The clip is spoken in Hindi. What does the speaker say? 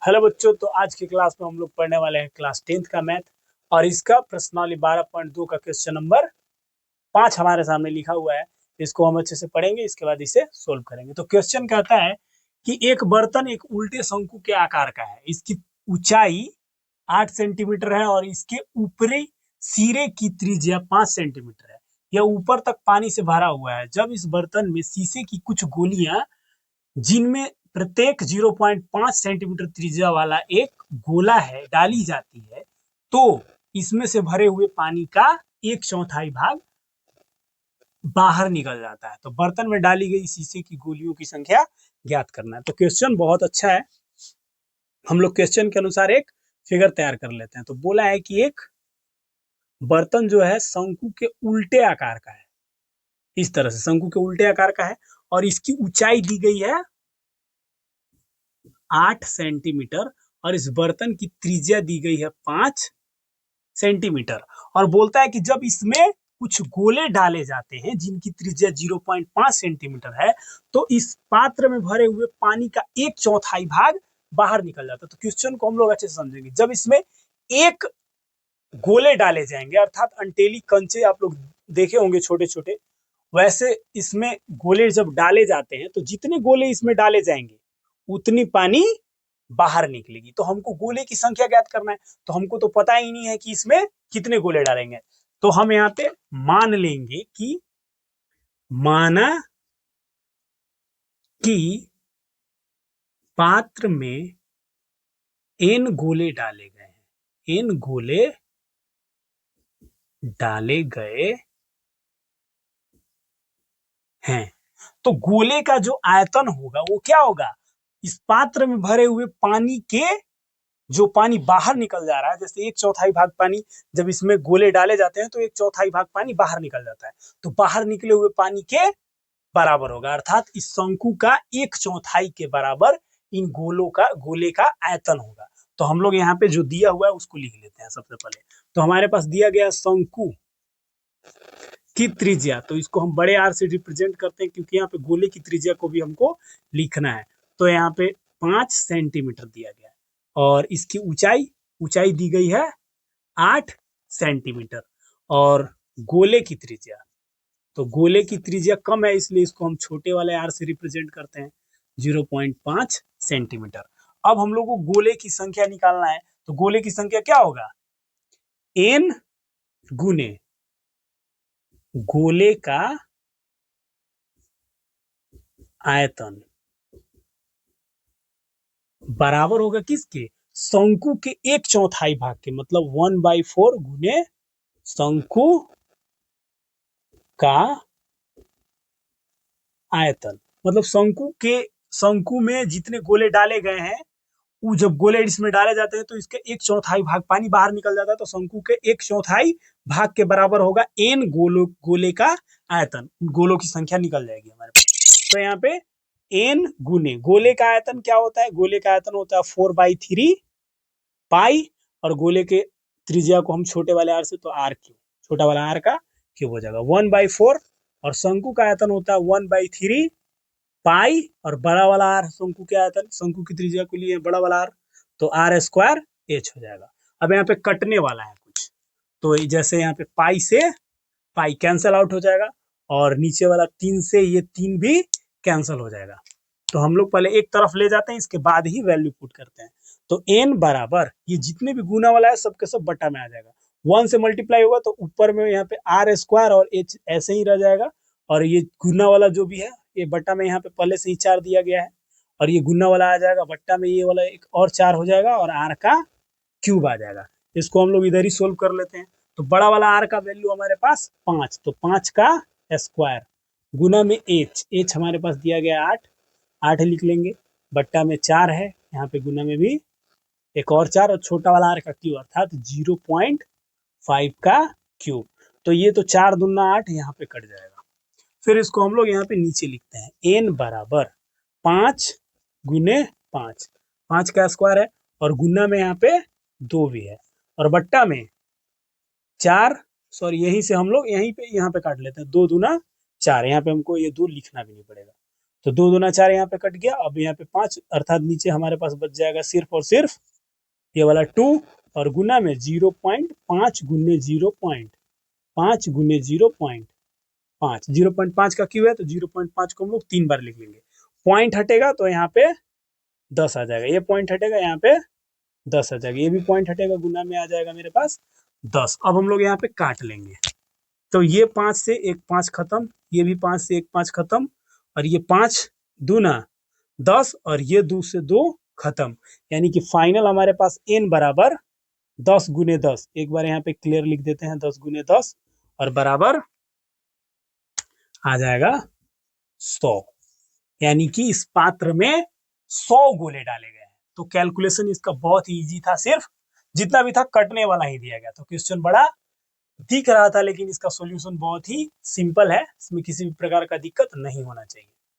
हेलो बच्चों, तो आज की क्लास में हम लोग पढ़ने वाले हैं क्लास 10th का मैथ। और इसका प्रश्नावली 12.2 का क्वेश्चन नंबर 5 हमारे सामने लिखा हुआ है। इसको हम अच्छे से पढ़ेंगे, इसके बाद इसे सोल्व करेंगे। तो क्वेश्चन कहता है कि एक बर्तन एक उल्टे शंकु के आकार का है। इसकी ऊंचाई 8 सेंटीमीटर है और इसके ऊपरी सिरे की त्रिज्या 5 सेंटीमीटर है। यह ऊपर तक पानी से भरा हुआ है। जब इस बर्तन में शीशे की कुछ गोलियां, जिनमें प्रत्येक 0.5 सेंटीमीटर त्रिज्या वाला एक गोला है, डाली जाती है, तो इसमें से भरे हुए पानी का 1/4 भाग बाहर निकल जाता है। तो बर्तन में डाली गई शीशे की गोलियों की संख्या ज्ञात करना है। तो क्वेश्चन बहुत अच्छा है। हम लोग क्वेश्चन के अनुसार एक फिगर तैयार कर लेते हैं। तो बोला है कि एक बर्तन जो है शंकु के उल्टे आकार का है। इस तरह से शंकु के उल्टे आकार का है और इसकी ऊंचाई दी गई है 8 सेंटीमीटर और इस बर्तन की त्रिज्या दी गई है 5 सेंटीमीटर। और बोलता है कि जब इसमें कुछ गोले डाले जाते हैं जिनकी त्रिज्या 0.5 सेंटीमीटर है, तो इस पात्र में भरे हुए पानी का 1/4 भाग बाहर निकल जाता है। तो क्वेश्चन को हम लोग अच्छे से समझेंगे। जब इसमें एक गोले डाले जाएंगे, अर्थात अंटेली कंचे आप लोग देखे होंगे छोटे छोटे, वैसे इसमें गोले जब डाले जाते हैं तो जितने गोले इसमें डाले जाएंगे उतनी पानी बाहर निकलेगी। तो हमको गोले की संख्या ज्ञात करना है। तो हमको तो पता ही नहीं है कि इसमें कितने गोले डालेंगे। तो हम यहाँ पे मान लेंगे कि माना कि पात्र में n गोले डाले गए हैं। n गोले डाले गए हैं। तो गोले का जो आयतन होगा वो क्या होगा? इस पात्र में भरे हुए पानी के, जो पानी बाहर निकल जा रहा है, जैसे 1/4 भाग पानी जब इसमें गोले डाले जाते हैं तो 1/4 भाग पानी बाहर निकल जाता है। तो बाहर निकले हुए पानी के बराबर होगा, अर्थात इस शंकु का 1/4 के बराबर इन गोले का आयतन होगा। तो हम लोग यहाँ पे जो दिया हुआ है उसको लिख लेते हैं सबसे पहले। तो हमारे पास दिया गया शंकु की त्रिज्या, तो इसको हम बड़े आर से रिप्रेजेंट करते हैं क्योंकि यहाँ पे गोले की त्रिज्या को भी हमको लिखना है। तो यहाँ पे 5 सेंटीमीटर दिया गया है और इसकी ऊंचाई दी गई है 8 सेंटीमीटर। और गोले की त्रिज्या, तो गोले की त्रिज्या कम है इसलिए इसको हम छोटे वाले आर से रिप्रेजेंट करते हैं, 0.5 सेंटीमीटर। अब हम लोग को गोले की संख्या निकालना है। तो गोले की संख्या क्या होगा? n गुने गोले का आयतन बराबर होगा किसके? शंकु के 1/4 भाग के, मतलब 1/4 गुने शंकु का आयतन। मतलब शंकु में जितने गोले डाले गए हैं, वो जब गोले इसमें डाले जाते हैं तो इसके 1/4 भाग पानी बाहर निकल जाता है। तो शंकु के 1/4 भाग के बराबर होगा n गोले का आयतन। गोलों की संख्या निकल जाएगी हमारे पास। तो यहाँ पे n गुने गोले का आयतन क्या होता है? गोले का आयतन होता है 4/3 पाई, और गोले के त्रिज्या को हम छोटे वाले आर से, तो आर क्यूब, छोटा वाला आर का क्यूब हो जाएगा 1/4। और शंकु का आयतन होता है 1/3 पाई, और बड़ा वाला आर शंकु के आयतन, शंकु की त्रिज्या को लिए बड़ा वाला आर, तो आर स्क्वायर एच हो जाएगा। अब यहाँ पे कटने वाला है कुछ, तो जैसे यहाँ पे पाई से पाई कैंसल आउट हो जाएगा और नीचे वाला 3 से ये 3 भी कैंसल हो जाएगा। तो हम लोग पहले एक तरफ ले जाते हैं, इसके बाद ही वैल्यू पुट करते हैं। तो n बराबर ये जितने भी गुना वाला है सबके सब बट्टा में आ जाएगा। 1 से मल्टीप्लाई होगा तो ऊपर में यहाँ पे आर स्क्वायर और एच ऐसे ही रह जाएगा। और ये गुना वाला जो भी है ये बट्टा में यहाँ पे पहले से ही 4 दिया गया है, और ये गुना वाला आ जाएगा बट्टा में, ये वाला एक और 4 हो जाएगा और आर का क्यूब आ जाएगा। इसको हम लोग इधर ही सोल्व कर लेते हैं। तो बड़ा वाला आर का वैल्यू हमारे पास 5, तो 5 का स्क्वायर गुना में एच हमारे पास दिया गया 8 लिख लेंगे, बट्टा में 4 है, यहाँ पे गुना में भी एक और 4, और छोटा वाला आर का क्यूब अर्थात 0.5 का क्यूब। तो ये तो 4 दूना 8 यहाँ पे कट जाएगा। फिर इसको हम लोग यहाँ पे नीचे लिखते हैं, n बराबर 5 गुने 5, 5 का स्क्वायर है, और गुना में यहाँ पे 2 भी है, और बट्टा में 4, सॉरी यहीं से हम लोग यहाँ पे काट लेते हैं, 2 दूना 4, यहाँ पे हमको ये 2 लिखना भी नहीं पड़ेगा। तो 2 दूना 4 यहाँ पे कट गया। अब यहाँ पे 5 अर्थात नीचे हमारे पास बच जाएगा सिर्फ और सिर्फ ये वाला 2 और गुना में 0.5 गुने 0.5 गुने 0.5 0.5 का क्यों है तो 0.5 को हम लोग 3 बार लिख लेंगे। पॉइंट हटेगा तो यहाँ पे 10 आ जाएगा, ये पॉइंट हटेगा यहाँ पे 10 आ जाएगा, ये भी पॉइंट हटेगा, गुना में आ जाएगा मेरे पास 10। अब हम लोग यहाँ पे काट लेंगे तो ये 5 से एक 5 खत्म, ये भी 5 से एक 5 खत्म, और ये 5 दूना 10 और ये 2 से 2 खत्म। यानी कि फाइनल हमारे पास n बराबर 10 गुने 10, एक बार यहाँ पे क्लियर लिख देते हैं 10 गुने 10 और बराबर आ जाएगा 100। यानी कि इस पात्र में 100 गोले डाले गए हैं। तो कैलकुलेशन इसका बहुत ही इजी था, सिर्फ जितना भी था कटने वाला ही दिया गया। तो क्वेश्चन बड़ा दिख रहा था लेकिन इसका सॉल्यूशन बहुत ही सिंपल है, इसमें किसी भी प्रकार का दिक्कत नहीं होना चाहिए।